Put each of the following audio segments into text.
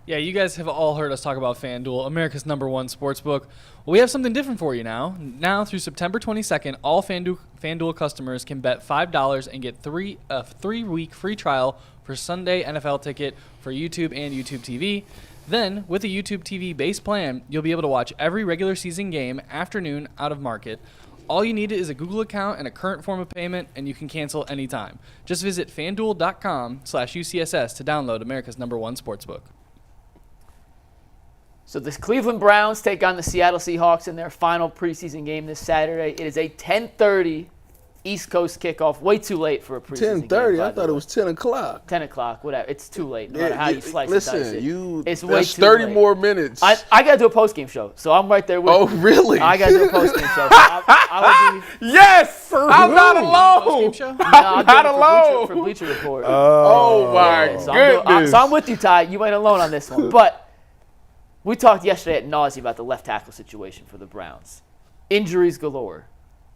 Yeah, you guys have all heard us talk about FanDuel, America's #1 sportsbook. Well, we have something different for you now. Now through September 22nd, all FanDuel customers can bet $5 and get a 3-week free trial for Sunday NFL Ticket for YouTube and YouTube TV. Then, with a YouTube TV base plan, you'll be able to watch every regular season game afternoon out of market. All you need is a Google account and a current form of payment, and you can cancel anytime. Just visit FanDuel.com/UCSS to download America's #1 sportsbook. So the Cleveland Browns take on the Seattle Seahawks in their final preseason game this Saturday. It is a 10:30 East Coast kickoff. Way too late for a preseason 10:30? game. I thought it was 10 o'clock. 10 o'clock, whatever. It's too late, no matter how you slice listen, and dice it. It's way that's too 30 late. more minutes. I got to do a post-game show, so I'm right there with you. Oh, really? I got to do a post-game show. So I would be, Yes! I'm not alone! I'm not alone! For Bleacher Report. Oh, my goodness. So I'm with you, Ty. You ain't alone on this one. But we talked yesterday at nauseam about the left tackle situation for the Browns. Injuries galore.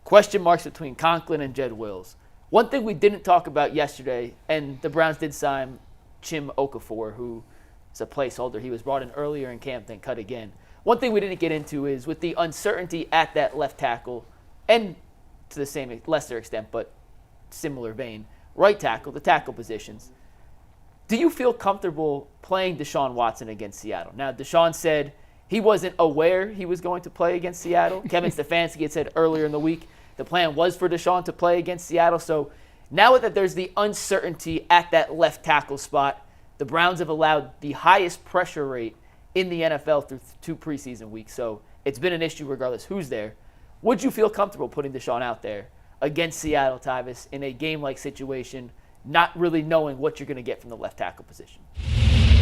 Question marks between Conklin and Jed Wills. One thing we didn't talk about yesterday, and the Browns did sign Chim Okafor, who is a placeholder. He was brought in earlier in camp, then cut again. One thing we didn't get into is with the uncertainty at that left tackle, and to the same lesser extent, but similar vein, right tackle, the tackle positions. Do you feel comfortable playing Deshaun Watson against Seattle? Now, Deshaun said he wasn't aware he was going to play against Seattle. Kevin Stefanski had said earlier in the week the plan was for Deshaun to play against Seattle. So now that there's the uncertainty at that left tackle spot, the Browns have allowed the highest pressure rate in the NFL through 2 preseason weeks. So it's been an issue regardless who's there. Would you feel comfortable putting Deshaun out there against Seattle, Tyvis, in a game-like situation, not really knowing what you're going to get from the left tackle position?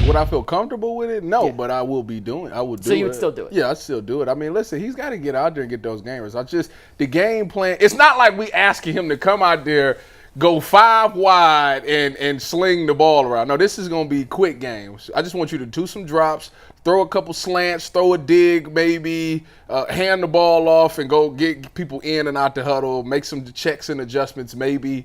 Would I feel comfortable with it? No, but I will be doing it. I would do it. So you would still do it? Yeah, I'd still do it. I mean, listen, he's got to get out there and get those gamers. The game plan, it's not like we asking him to come out there, go 5 wide and sling the ball around. No, this is going to be quick games. I just want you to do some drops, throw a couple slants, throw a dig maybe, hand the ball off and go get people in and out the huddle, make some checks and adjustments maybe.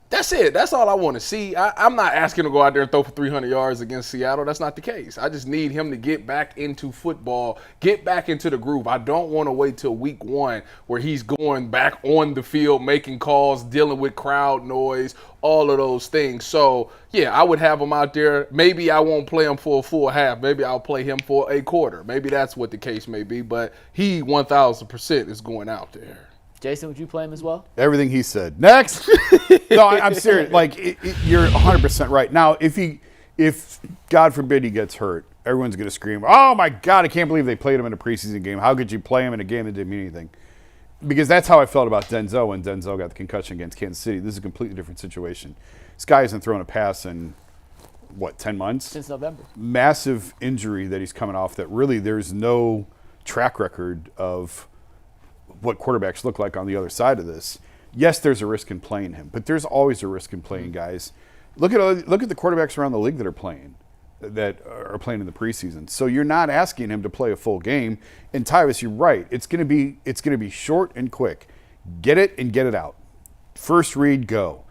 That's it. That's all I want to see. I'm not asking to go out there and throw for 300 yards against Seattle. That's not the case. I just need him to get back into football, get back into the groove. I don't want to wait till week 1 where he's going back on the field, making calls, dealing with crowd noise, all of those things. So, yeah, I would have him out there. Maybe I won't play him for a full half. Maybe I'll play him for a quarter. Maybe that's what the case may be. But he 1,000% is going out there. Jason, would you play him as well? Everything he said. Next. No, I'm serious. Like, you're 100% right. Now, if God forbid he gets hurt, everyone's going to scream, "Oh my God, I can't believe they played him in a preseason game. How could you play him in a game that didn't mean anything?" Because that's how I felt about Denzel when Denzel got the concussion against Kansas City. This is a completely different situation. This guy hasn't thrown a pass in, 10 months? Since November. Massive injury that he's coming off that really there's no track record of what quarterbacks look like on the other side of this. Yes, there's a risk in playing him, but there's always a risk in playing guys. Look at the quarterbacks around the league that are playing in the preseason. So you're not asking him to play a full game. And Tyvis, you're right. It's going to be short and quick. Get it and get it out. First read, go.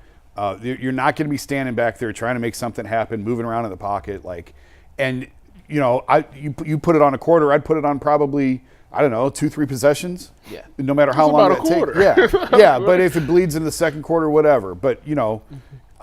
You're not going to be standing back there trying to make something happen, moving around in the pocket, you put it on a quarter. I'd put it on probably, 2-3 possessions. Yeah. No matter how long it takes. Yeah. Yeah. But if it bleeds in the second quarter, whatever. But do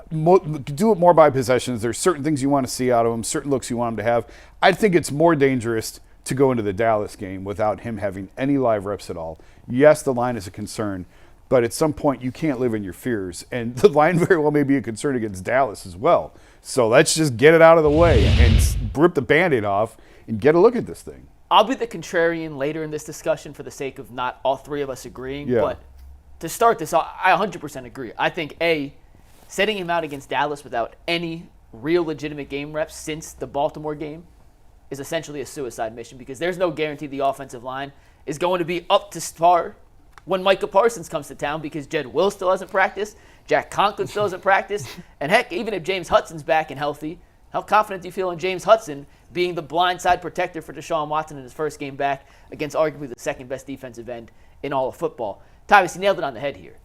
it more by possessions. There's certain things you want to see out of him, certain looks you want him to have. I think it's more dangerous to go into the Dallas game without him having any live reps at all. Yes, the line is a concern, but at some point you can't live in your fears. And the line very well may be a concern against Dallas as well. So let's just get it out of the way and rip the Band-Aid off and get a look at this thing. I'll be the contrarian later in this discussion for the sake of not all 3 of us agreeing. Yeah. But to start this, I 100% agree. I think, setting him out against Dallas without any real legitimate game reps since the Baltimore game is essentially a suicide mission because there's no guarantee the offensive line is going to be up to par when Micah Parsons comes to town because Jed Will still hasn't practiced, Jack Conklin still hasn't practiced, and heck, even if James Hudson's back and healthy, how confident do you feel in James Hudson being the blindside protector for Deshaun Watson in his first game back against arguably the second best defensive end in all of football? Tyvis, you nailed it on the head here.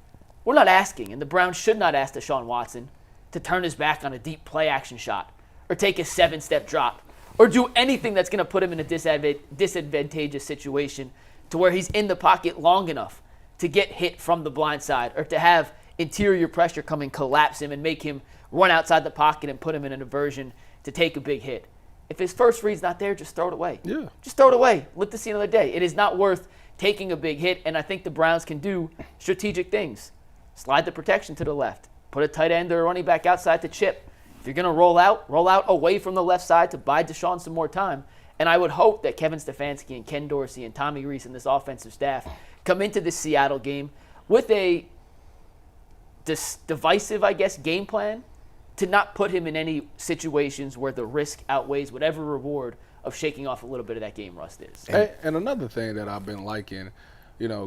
We're not asking, and the Browns should not ask Deshaun Watson to turn his back on a deep play action shot or take a 7-step drop or do anything that's going to put him in a disadvantageous situation to where he's in the pocket long enough to get hit from the blind side or to have interior pressure come and collapse him and make him run outside the pocket and put him in an aversion to take a big hit. If his first read's not there, just throw it away. Yeah. Just throw it away. Live to see another day. It is not worth taking a big hit, and I think the Browns can do strategic things. Slide the protection to the left. Put a tight end or a running back outside to chip. If you're going to roll out away from the left side to buy Deshaun some more time. And I would hope that Kevin Stefanski and Ken Dorsey and Tommy Rees and this offensive staff come into this Seattle game with a divisive, I guess, game plan to not put him in any situations where the risk outweighs whatever reward of shaking off a little bit of that game rust is. And another thing that I've been liking,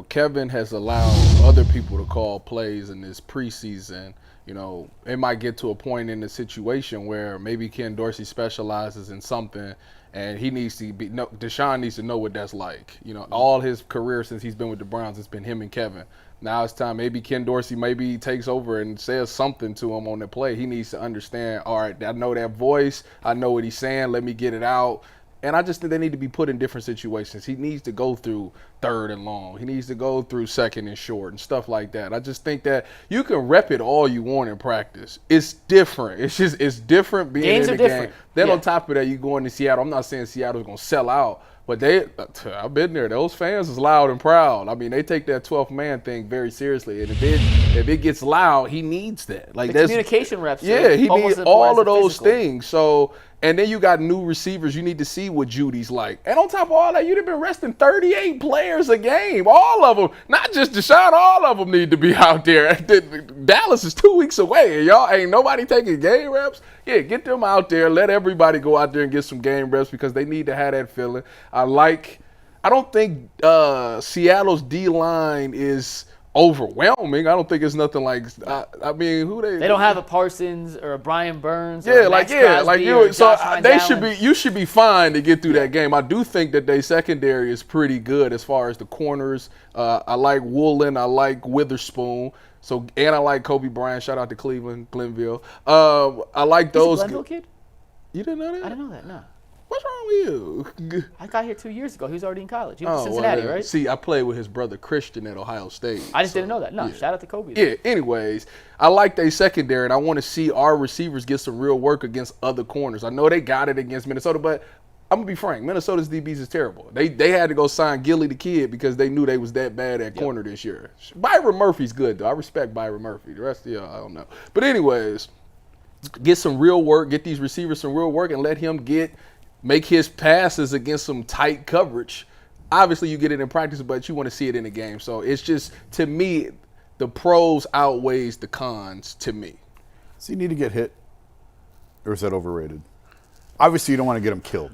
Kevin has allowed other people to call plays in this preseason. It might get to a point in the situation where maybe Ken Dorsey specializes in something and Deshaun needs to know what that's like. All his career since he's been with the Browns, it's been him and Kevin. Now it's time. Maybe Ken Dorsey takes over and says something to him on the play. He needs to understand, all right, I know that voice. I know what he's saying. Let me get it out. And I just think they need to be put in different situations. He needs to go through third and long. He needs to go through second and short and stuff like that. I just think that you can rep it all you want in practice. It's different. It's different being Games in the are different. game. Then Yeah. on top of that, you go into Seattle. I'm not saying Seattle's going to sell out, but I've been there. Those fans is loud and proud. I mean, they take that 12th man thing very seriously. And if it gets loud, he needs that. Like The communication reps. Yeah, he almost needs as all well of as the those physical. things. So, and then you got new receivers. You need to see what Judy's like. And on top of all that, you'd have been resting 38 players a game. All of them, not just Deshaun, all of them need to be out there. Dallas is 2 weeks away. And y'all ain't nobody taking game reps. Yeah, get them out there. Let everybody go out there and get some game reps because they need to have that feeling. I don't think Seattle's D-line is overwhelming. I don't think it's nothing like. I mean, who they? They don't have a Parsons or a Brian Burns. Yeah, or a Max Crosby or Josh Hines-Allen. You should be fine to get through that game. I do think that their secondary is pretty good as far as the corners. I like Woolen. I like Witherspoon. And I like Kobe Bryant. Shout out to Cleveland, Glenville. I like those. He's a Glenville kid? You didn't know that? I didn't know that. No. What's wrong with you? I got here 2 years ago. He was already in college. He went to Cincinnati, right? See, I played with his brother Christian at Ohio State. I just didn't know that. No, yeah. shout out to Kobe. Yeah, anyways, I like their secondary, and I want to see our receivers get some real work against other corners. I know they got it against Minnesota, but I'm going to be frank. Minnesota's DBs is terrible. They had to go sign Gilly the Kid because they knew they was that bad at corner this year. Byron Murphy's good, though. I respect Byron Murphy. The rest of y'all, I don't know. But anyways, get some real work, get these receivers some real work, and let him make his passes against some tight coverage. Obviously, you get it in practice, but you want to see it in the game. So it's just, to me, the pros outweighs the cons to me. Does he need to get hit? Or is that overrated? Obviously, you don't want to get him killed.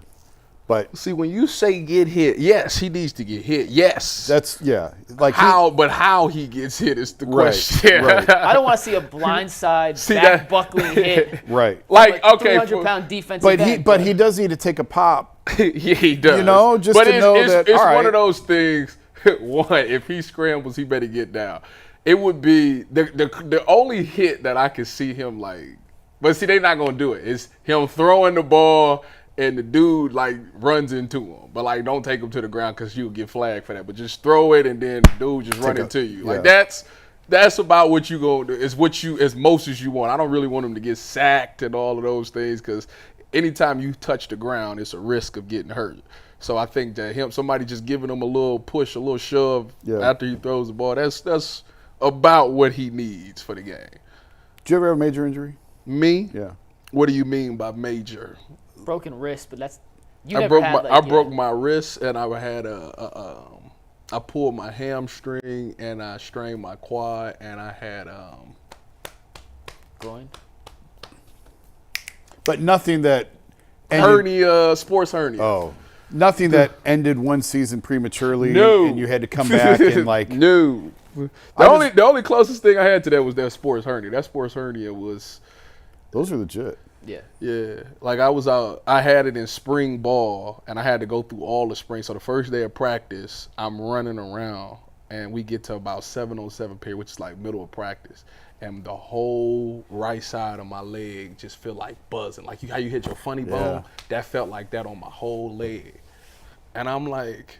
But see, when you say get hit, yes, he needs to get hit. Yes. That's, yeah. Like but how he gets hit is the question. Right. I don't want to see a blindside buckling hit. Right. Like, okay. 200-pound defensive end. But he does need to take a pop. Yeah, he does. Just to know that, it's all right. one of those things. One, if he scrambles, he better get down. It would be the only hit that I could see him like. But see, they're not gonna do it. It's him throwing the ball and the dude like runs into him. But like, don't take him to the ground because you'll get flagged for that. But just throw it and then the dude just run into you. Like that's about what you gonna do. It's what you as most as you want. I don't really want him to get sacked and all of those things because anytime you touch the ground, it's a risk of getting hurt. So I think that somebody just giving him a little push, a little shove after he throws the ball, that's about what he needs for the game. Did you ever have a major injury? Me? Yeah. What do you mean by major? Broken wrist, but that's I broke my wrist and I had I pulled my hamstring and I strained my quad and I had groin. But nothing that hernia, sports hernia. Oh. Nothing that ended one season prematurely No. and you had to come back and like No. The only closest thing I had to that was that sports hernia. That sports hernia was those are legit. Yeah. Yeah. Like I had it in spring ball and I had to go through all the spring. So the first day of practice, I'm running around and we get to about 7-on-7 period, which is like middle of practice, and the whole right side of my leg just feel like buzzing. Like how you hit your funny bone, that felt like that on my whole leg. And I'm like,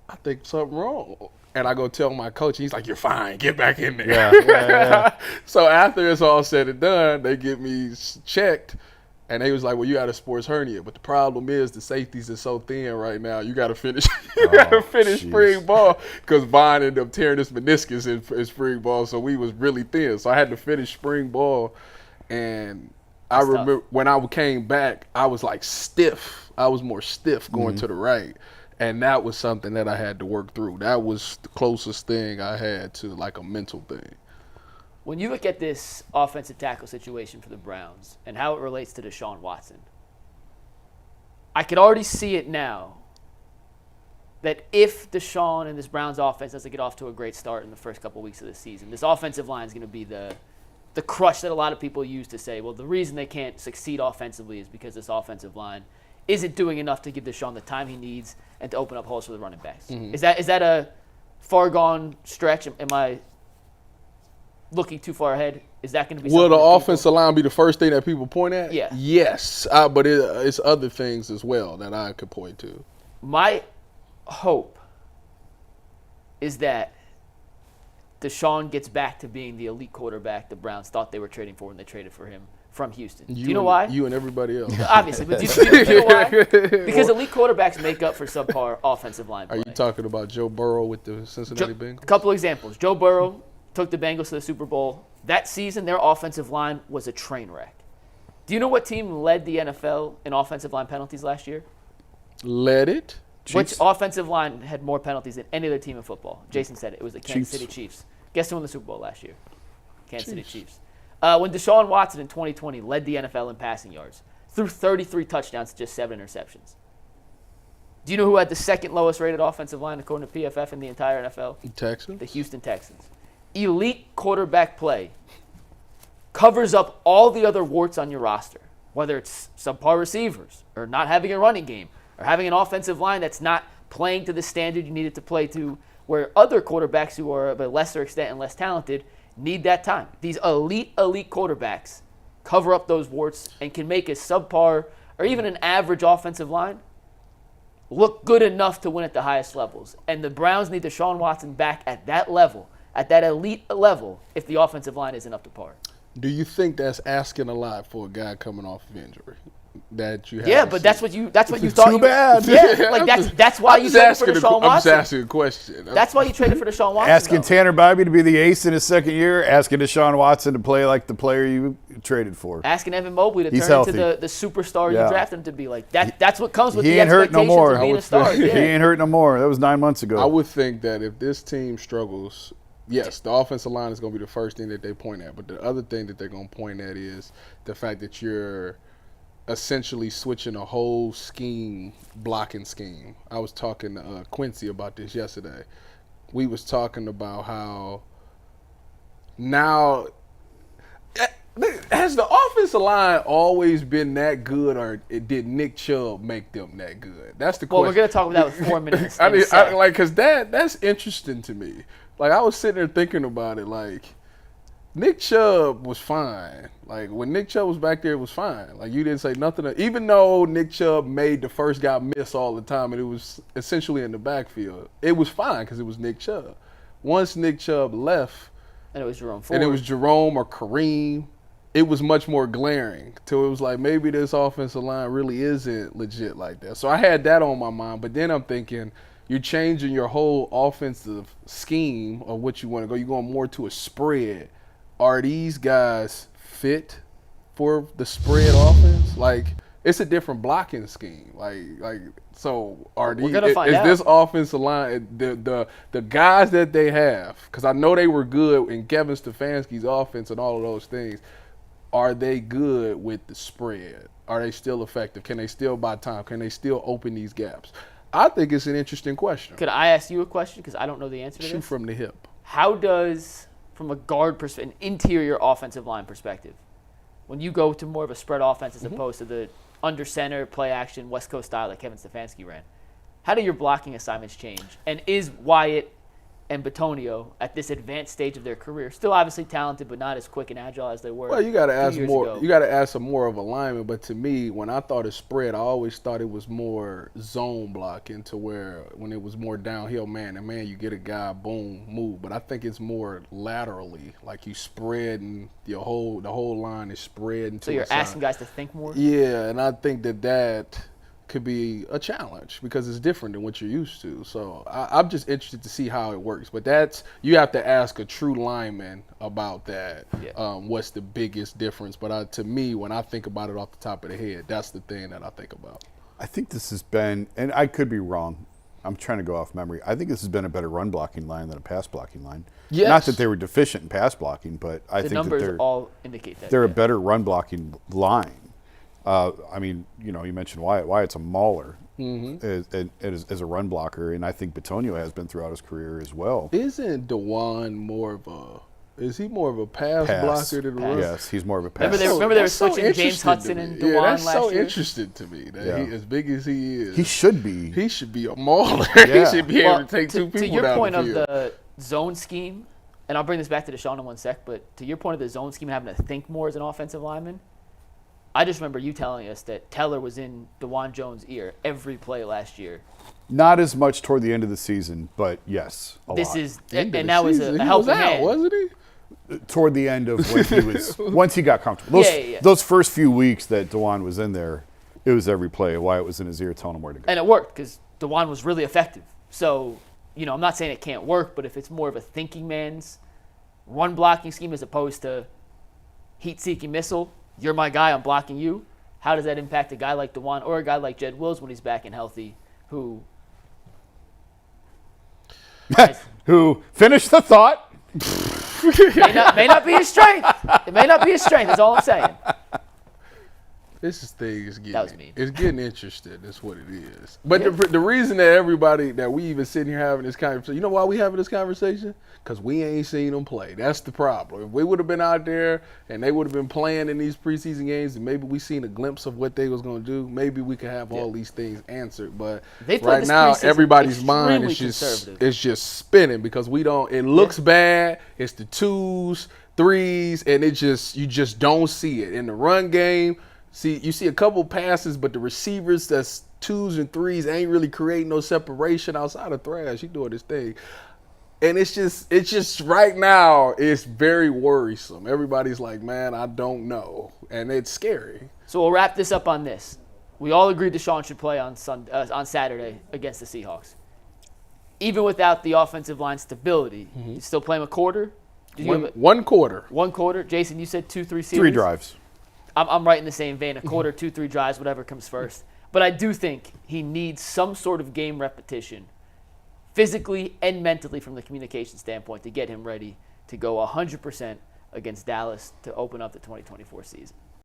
I think something wrong. And I go tell my coach, and he's like, you're fine, get back in there. Yeah. So after it's all said and done, they get me checked. And they was like, well, you got a sports hernia. But the problem is the safeties are so thin right now. You got to finish spring ball, because Vaughn ended up tearing his meniscus in spring ball. So we was really thin. So I had to finish spring ball. And I remember when I came back, I was like stiff. I was more stiff going to the right. And that was something that I had to work through. That was the closest thing I had to like a mental thing. When you look at this offensive tackle situation for the Browns and how it relates to Deshaun Watson, I could already see it now that if Deshaun and this Browns offense doesn't get off to a great start in the first couple weeks of the season, this offensive line is going to be the crush that a lot of people use to say, well, the reason they can't succeed offensively is because this offensive line isn't doing enough to give Deshaun the time he needs and to open up holes for the running backs. Mm-hmm. Is that a far gone stretch? Am I looking too far ahead? Is that going to be something? Will the offensive line be the first thing that people point at? Yeah. Yes, but it's other things as well that I could point to. My hope is that Deshaun gets back to being the elite quarterback the Browns thought they were trading for when they traded for him from Houston. Do you know why? You and everybody else. Obviously, but do you know why? Because elite quarterbacks make up for subpar offensive line play. Are you talking about Joe Burrow with the Cincinnati Bengals? A couple examples. Joe Burrow took the Bengals to the Super Bowl. That season, their offensive line was a train wreck. Do you know what team led the NFL in offensive line penalties last year? Led it? Which offensive line had more penalties than any other team in football? Jason said it. It was the Kansas City Chiefs. Guess who won the Super Bowl last year? Kansas City Chiefs. When Deshaun Watson in 2020 led the NFL in passing yards, threw 33 touchdowns to just 7 interceptions. Do you know who had the second lowest rated offensive line according to PFF in the entire NFL? Texans. The Houston Texans. Elite quarterback play covers up all the other warts on your roster, whether it's subpar receivers or not having a running game or having an offensive line that's not playing to the standard you need it to play to, where other quarterbacks who are of a lesser extent and less talented need that time. These elite quarterbacks cover up those warts and can make a subpar or even an average offensive line look good enough to win at the highest levels. And the Browns need Deshaun Watson back at that level, at that elite level, if the offensive line isn't up to par. Do you think that's asking a lot for a guy coming off of injury? That you have yeah, but that's what you thought. Too bad. Yeah, like that's why you traded for Deshaun Watson. I'm just asking a question. That's why you traded for Deshaun Watson. Asking Tanner Bybee to be the ace in his second year, asking Deshaun Watson to play like the player you traded for. Asking Evan Mobley to turn healthy. into the superstar you drafted him to be. Like that's what comes with he the ain't hurt no expectations more. of being a star. He ain't hurt no more. That was 9 months ago. I would think that if this team struggles, yes, the offensive line is going to be the first thing that they point at. But the other thing that they're going to point at is the fact that you're essentially switching a whole blocking scheme. I was talking to Quincy about this yesterday. We was talking about how now has the offensive line always been that good, or did Nick Chubb make them that good? That's the question. Well, we're gonna talk about that with 4 minutes. Because that's interesting to me. Like, I was sitting there thinking about it. Like, Nick Chubb was fine. Like, when Nick Chubb was back there, it was fine. Like, you didn't say nothing. Even though Nick Chubb made the first guy miss all the time, and it was essentially in the backfield, it was fine because it was Nick Chubb. Once Nick Chubb left, and it was Jerome or Kareem, it was much more glaring. Till it was like, maybe this offensive line really isn't legit like that. So I had that on my mind. But then I'm thinking, you're changing your whole offensive scheme of what you want to go. You're going more to a spread. Are these guys fit for the spread offense? Like, it's a different blocking scheme. So are these? Is this offensive line the guys that they have? Because I know they were good in Kevin Stefanski's offense and all of those things. Are they good with the spread? Are they still effective? Can they still buy time? Can they still open these gaps? I think it's an interesting question. Could I ask you a question? Because I don't know the answer to this. Shoot from the hip. How does, from a guard perspective, an interior offensive line perspective, when you go to more of a spread offense as opposed to the under center, play action, West Coast style that Kevin Stefanski ran, how do your blocking assignments change? And is Wyatt and Bitonio at this advanced stage of their career. Still obviously talented, but not as quick and agile as they were. Well, you got to 2 ask years more. ago. You got to ask some more of alignment. But to me, when I thought of spread, I always thought it was more zone blocking, to where when it was more downhill, man, and man, you get a guy, boom, move. But I think it's more laterally, like you spread and the whole line is spread. So you're asking guys to think more? Yeah, and I think that could be a challenge because it's different than what you're used to. So I'm just interested to see how it works. But you have to ask a true lineman about that. Yeah. What's the biggest difference? But to me, when I think about it off the top of the head, that's the thing that I think about. I think this has been, and I could be wrong, I'm trying to go off memory. I think this has been a better run blocking line than a pass blocking line. Yes. Not that they were deficient in pass blocking, but I The think numbers that all indicate that. they're a better run blocking line. I mean, you mentioned Wyatt. Wyatt's a mauler as a run blocker, and I think Bitonio has been throughout his career as well. Isn't DeJuan more of a pass blocker than a run? Yes, he's more of a pass. Remember they were That's so switching James interesting Hudson to and me. DeJuan Yeah, that's last so year? interesting to me that Yeah. he, as big as he is, He should be. he should be a mauler. Yeah. He should be able to take two people to your down point the of field. the zone scheme, and I'll bring this back to Deshaun in one sec, but to your point of the zone scheme and having to think more as an offensive lineman, I just remember you telling us that Teller was in DeJuan Jones' ear every play last year. Not as much toward the end of the season, but yes, a lot. End of and the that was season. a He helping was out, hand. wasn't he? Toward the end of when he was, once he got comfortable. Yeah. Those first few weeks that DeJuan was in there, it was every play. Wyatt was in his ear telling him where to go. And it worked because DeJuan was really effective. So, I'm not saying it can't work, but if it's more of a thinking man's run blocking scheme as opposed to heat-seeking missile, you're my guy, I'm blocking you, how does that impact a guy like DeJuan or a guy like Jed Wills when he's back and healthy who Who finished the thought? may not be his strength. It may not be his strength, that's all I'm saying. This thing is That was mean. It's getting interesting. That's what it is. But the reason that we even sitting here having this conversation, you know why we having this conversation? Because we ain't seen them play. That's the problem. If we would have been out there and they would have been playing in these preseason games and maybe we seen a glimpse of what they was going to do, maybe we could have all these things answered. But They played right this now, preseason everybody's mind extremely is conservative. just spinning because we don't. It looks bad. It's the 2s, 3s, and you just don't see it in the run game. You see a couple passes, but the receivers that's 2s and 3s ain't really creating no separation outside of Thrash. He doing his thing. And it's just right now, it's very worrisome. Everybody's like, man, I don't know. And it's scary. So we'll wrap this up on this. We all agreed Deshaun should play on Saturday against the Seahawks. Even without the offensive line stability, you still play him a quarter? One quarter. 1 quarter. Jason, you said 2-3 series? 3 drives. I'm right in the same vein. A quarter, 2-3 drives, whatever comes first. But I do think he needs some sort of game repetition, physically and mentally from the communication standpoint, to get him ready to go 100% against Dallas to open up the 2024 season.